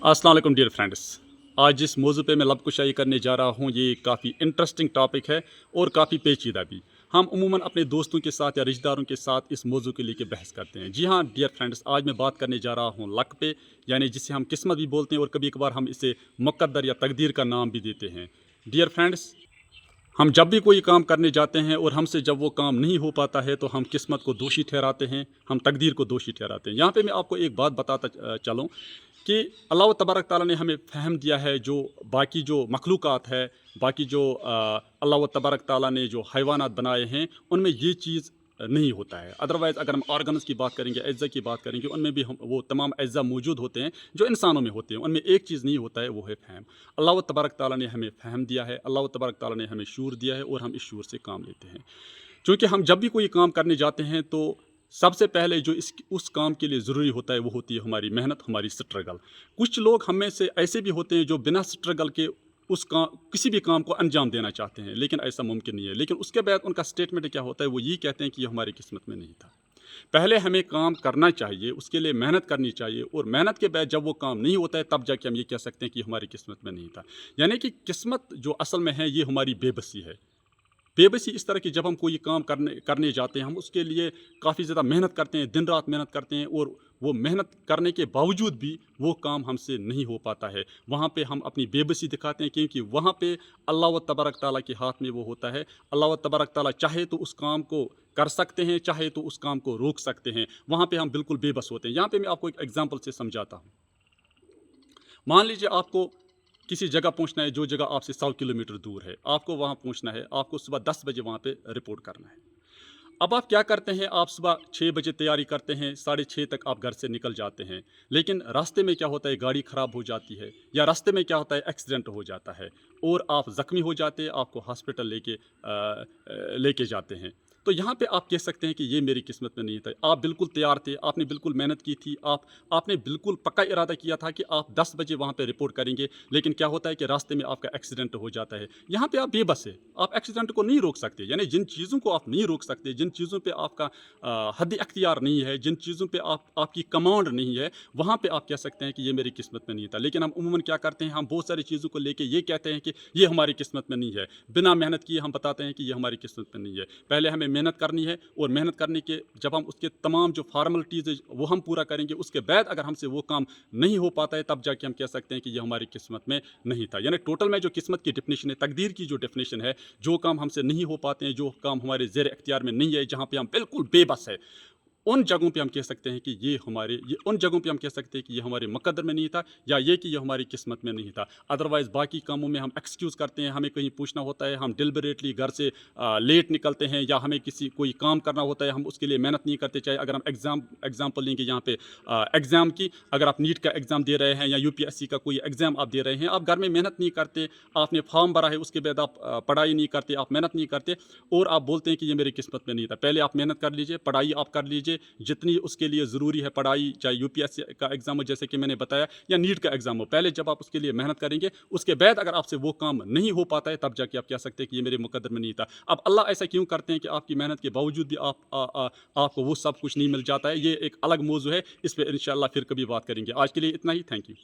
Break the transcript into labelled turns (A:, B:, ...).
A: अस्सलाम वालेकुम dear friends. आज जिस मौजू पे मैं लब कुशाई करने जा रहा हूँ ये काफ़ी इंटरेस्टिंग टॉपिक है और काफ़ी पेचीदा भी। हम उमूमन अपने दोस्तों के साथ या रिश्तेदारों के साथ इस मौजू के लेके बहस करते हैं। जी हाँ डियर फ्रेंड्स, आज मैं बात करने जा रहा हूँ लक पे, यानी जिसे हम किस्मत भी बोलते हैं और कभी कभार हम इसे मुक़द्दर या तकदीर का नाम भी देते हैं। डियर फ्रेंड्स, हम जब भी कोई काम करने जाते हैं और हमसे जब वो काम नहीं हो पाता है तो हम किस्मत को दोषी ठहराते हैं, हम तकदीर को दोषी ठहराते हैं। यहाँ पे मैं आपको एक बात बताता चलूँ कि अल्लाह तबारक ताला ने हमें फ़हम दिया है, जो बाकी जो मखलूक़ात है, बाकी जो अल्लाह तबारक ताला ने जो हैवानात बनाए हैं उनमें ये चीज़ नहीं होता है। अदरवाइज़ अगर हम ऑर्गन्स की बात करेंगे, अज्ज़ा की बात करेंगे, उनमें भी हम वो तमाम अज्ज़ा मौजूद होते हैं जो इंसानों में होते हैं। उनमें एक चीज़ नहीं होता है, वो है फ़हम। अल्लाह तबारक ताला ने हमें फ़हम दिया है, अल्लाह तबारक ताला ने हमें शूर दिया है और हम इस शूर से काम लेते हैं। चूँकि हम जब भी कोई काम करने जाते हैं तो सबसे पहले जो उस काम के लिए ज़रूरी होता है वो होती है हमारी मेहनत, हमारी स्ट्रगल। कुछ लोग हम में से ऐसे भी होते हैं जो बिना स्ट्रगल के उस काम किसी भी काम को अंजाम देना चाहते हैं, लेकिन ऐसा मुमकिन नहीं है। लेकिन उसके बाद उनका स्टेटमेंट क्या होता है, वो यही कहते हैं कि ये हमारी किस्मत में नहीं था। पहले हमें काम करना चाहिए, उसके लिए मेहनत करनी चाहिए और मेहनत के बाद जब वो काम नहीं होता है तब जाके हम ये कह सकते हैं कि हमारी किस्मत में नहीं था। यानी कि किस्मत जो असल में है ये हमारी बेबसी है। बेबसी इस तरह की, जब हम कोई काम करने जाते हैं हम उसके लिए काफ़ी ज़्यादा मेहनत करते हैं, दिन रात मेहनत करते हैं और वो मेहनत करने के बावजूद भी वो काम हमसे नहीं हो पाता है। वहाँ पे हम अपनी बेबसी दिखाते हैं क्योंकि वहाँ पे अल्लाह तबारक ताला के हाथ में वो होता है। अल्लाह तबारक ताला चाहे तो उस काम को कर सकते हैं, चाहे तो उस काम को रोक सकते हैं। वहाँ पे हम बिल्कुल बेबस होते हैं। यहाँ पे मैं आपको एक एग्जांपल से समझाता हूँ। मान लीजिए आपको किसी जगह पहुंचना है जो जगह आपसे 100 किलोमीटर दूर है, आपको वहां पहुंचना है, आपको सुबह 10 बजे वहां पे रिपोर्ट करना है। अब आप क्या करते हैं, आप सुबह 6 बजे तैयारी करते हैं, 6:30 तक आप घर से निकल जाते हैं। लेकिन रास्ते में क्या होता है, गाड़ी ख़राब हो जाती है या रास्ते में क्या होता है, एक्सीडेंट हो जाता है और आप ज़ख्मी हो जाते हैं, आपको हॉस्पिटल लेके जाते हैं। तो यहाँ पे आप कह सकते हैं कि ये मेरी किस्मत में नहीं था। आप बिल्कुल तैयार थे, आपने बिल्कुल मेहनत की थी, आपने बिल्कुल पक्का इरादा किया था कि आप 10 बजे वहाँ पे रिपोर्ट करेंगे। लेकिन क्या होता है कि रास्ते में आपका एक्सीडेंट हो जाता है। यहाँ पे आप बेबस है, आप एक्सीडेंट को नहीं रोक सकते। यानी जिन चीज़ों को आप नहीं रोक सकते, जिन चीज़ों पे आपका हद अख्तियार नहीं है, जिन चीज़ों पे आपकी कमांड नहीं है, वहाँ पे आप कह सकते हैं कि ये मेरी किस्मत में नहीं था। लेकिन हम उमूमन क्या करते हैं, हम बहुत सारी चीज़ों को लेके ये कहते हैं कि ये हमारी किस्मत में नहीं है। बिना मेहनत किए हम बताते हैं कि ये हमारी किस्मत में नहीं है। पहले हमें मेहनत करनी है और मेहनत करने के जब हम उसके तमाम जो फॉर्मेलिटीज़ है वो हम पूरा करेंगे, उसके बाद अगर हमसे वो काम नहीं हो पाता है तब जाके हम कह सकते हैं कि ये हमारी किस्मत में नहीं था। यानी टोटल में जो किस्मत की डेफिनेशन है, तकदीर की जो डेफिनेशन है, जो काम हमसे नहीं हो पाते हैं, जो काम हमारे ज़ेर इख्तियार में नहीं है, जहाँ पे हम बिल्कुल बेबस है, उन जगहों पे हम कह सकते हैं कि ये उन जगहों पे हम कह सकते हैं कि ये हमारे मुक़द्दर में नहीं था या ये कि ये हमारी किस्मत में नहीं था। अदरवाइज़ बाकी कामों में हम एक्सक्यूज़ करते हैं, हमें कहीं पूछना होता है, हम डिलिबरेटली घर से लेट निकलते हैं या हमें कोई काम करना होता है, हम उसके लिए मेहनत नहीं करते। चाहे अगर हम एग्ज़ाम्पल लेंगे यहाँ पे एग्ज़ाम की, अगर आप नीट का एग्ज़ाम दे रहे हैं या यूपीएससी का कोई एग्ज़ाम आप दे रहे हैं, आप घर में मेहनत नहीं करते, आपने फॉर्म भरा है, उसके बाद आप पढ़ाई नहीं करते, आप मेहनत नहीं करते और आप बोलते हैं कि ये मेरी किस्मत में नहीं था। पहले आप मेहनत कर लीजिए, पढ़ाई आप कर लीजिए जितनी उसके लिए ज़रूरी है पढ़ाई, चाहे यूपीएससी का एग्ज़ाम हो जैसे कि मैंने बताया या नीट का एग्ज़ाम हो। पहले जब आप उसके लिए मेहनत करेंगे, उसके बाद अगर आपसे वो काम नहीं हो पाता है तब जाके आप कह सकते हैं कि ये मेरे मुक़द्दर में नहीं था। अब अल्लाह ऐसा क्यों करते हैं कि आपकी मेहनत के बावजूद भी आपको वो सब कुछ नहीं मिल जाता है, ये एक अलग मौजू है, इस पर इंशाअल्लाह फिर कभी बात करेंगे। आज के लिए इतना ही, थैंक यू।